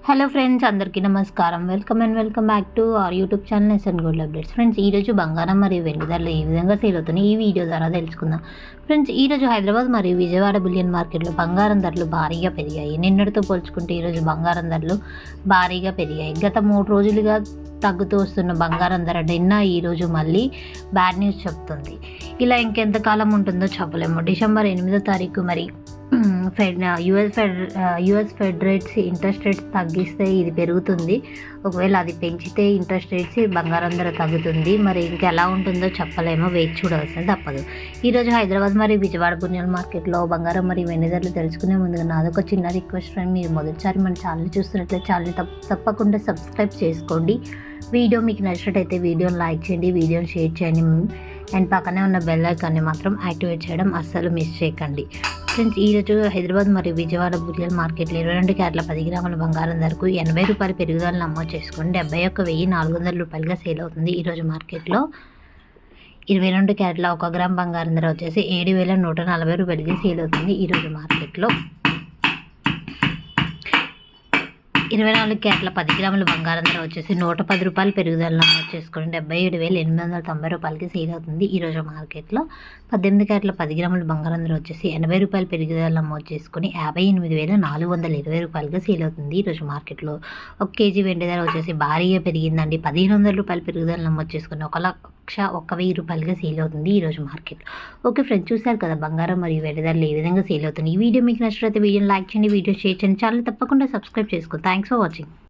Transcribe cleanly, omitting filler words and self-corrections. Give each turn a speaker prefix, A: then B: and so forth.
A: Hello friends, అందరికీ నమస్కారం. Welcome back to our YouTube channel SN gold updates. Friends, ఈరోజు బంగారం మరియు వెండి ధరలు ఏ విధంగా సేల్ అవుతున్నాయి ఈ వీడియో ద్వారా తెలుసుకుందాం. ఫ్రెండ్స్, ఈరోజు హైదరాబాద్ మరియు విజయవాడ బులియన్ మార్కెట్లో బంగారం ధరలు భారీగా పెరిగాయి. నిన్నటితో పోల్చుకుంటే ఈరోజు బంగారం ధరలు భారీగా పెరిగాయి. గత 3 రోజులుగా తగ్గుతూ వస్తున్న బంగారం ధర నిన్న ఈరోజు మళ్ళీ బ్యాడ్ న్యూస్ చెప్తుంది. ఇలా ఇంకెంతకాలం ఉంటుందో చెప్పలేము. డిసెంబర్ 8వ తారీఖు మరి US fed rates interest rates తగ్గిస్తే ఇది పెరుగుతుంది. ఒకవేళ అది పెంచితే ఇంట్రెస్ట్ రేట్స్ బంగారం ధర తగ్గుతుంది. మరి ఇంకెలా ఉంటుందో చెప్పలేమో, వేచి చూడవలసింది తప్పదు. ఈరోజు హైదరాబాద్ మరియు విజయవాడ బులియన్ మార్కెట్లో బంగారం మరియు వెండి ధరలు తెలుసుకునే ముందుగా నాదొక చిన్న రిక్వెస్ట్ ఫ్రెండ్, మీరు మొదటిసారి మన ఛానల్ చూస్తున్నట్లయితే ఛానల్ తప్పకుండా సబ్స్క్రైబ్ చేసుకోండి. వీడియో మీకు నచ్చినట్టయితే వీడియోని లైక్ చేయండి, వీడియోని షేర్ చేయండి అండ్ పక్కనే ఉన్న బెల్ ఐకాన్ని మాత్రం యాక్టివేట్ చేయడం అస్సలు మిస్ చేయకండి. ఫ్రెండ్స్, ఈరోజు హైదరాబాద్ మరియు విజయవాడ బులియన్ మార్కెట్లో 22 క్యారెట్ల 10 గ్రాముల బంగారం ధరకు 80 రూపాయల పెరుగుదల నమోదు చేసుకొని 71,400 రూపాయలుగా సేల్ అవుతుంది. ఈరోజు మార్కెట్లో 22 క్యారెట్ల 1 గ్రామ్ బంగారం ధర వచ్చేసి 7,140 రూపాయలకి సేల్ అవుతుంది. ఈరోజు మార్కెట్లో 24 క్యారెట్ల 10 గ్రాముల బంగారం ధర వచ్చేసి 110 రూపాయలు పెరుగుదల నమోదు చేసుకొని 77,890 రూపాయలకి సేల్ అవుతుంది. ఈరోజు మార్కెట్లో 18 క్యారెట్ల 10 గ్రాముల బంగారం ధర వచ్చేసి 80 రూపాయలు పెరుగుదల నమోదు చేసుకొని 58,420 రూపాయలకి సేల్ అవుతుంది. ఈరోజు మార్కెట్లో 1 కేజీ వెండి ధర వచ్చేసి భారీగా పెరిగిందండి. 1,500 రూపాయలు పెరుగుదల నమోదు చేసుకొని 1,01,000 రూపాయలుగా సేల్ అవుతుంది ఈరోజు మార్కెట్లో. ఓకే ఫ్రెండ్స్, చూశారు కదా బంగారం మరియు వెండి ధరలు ఏ విధంగా సేల్ అవుతుంది. ఈ వీడియో మీకు నచ్చినట్లయితే వీడియోని లైక్ చేయండి, వీడియో షేర్ చేయండి, ఛానల్ తప్పకుండా సబ్స్క్రైబ్ చేసుకోండి. Thanks for watching.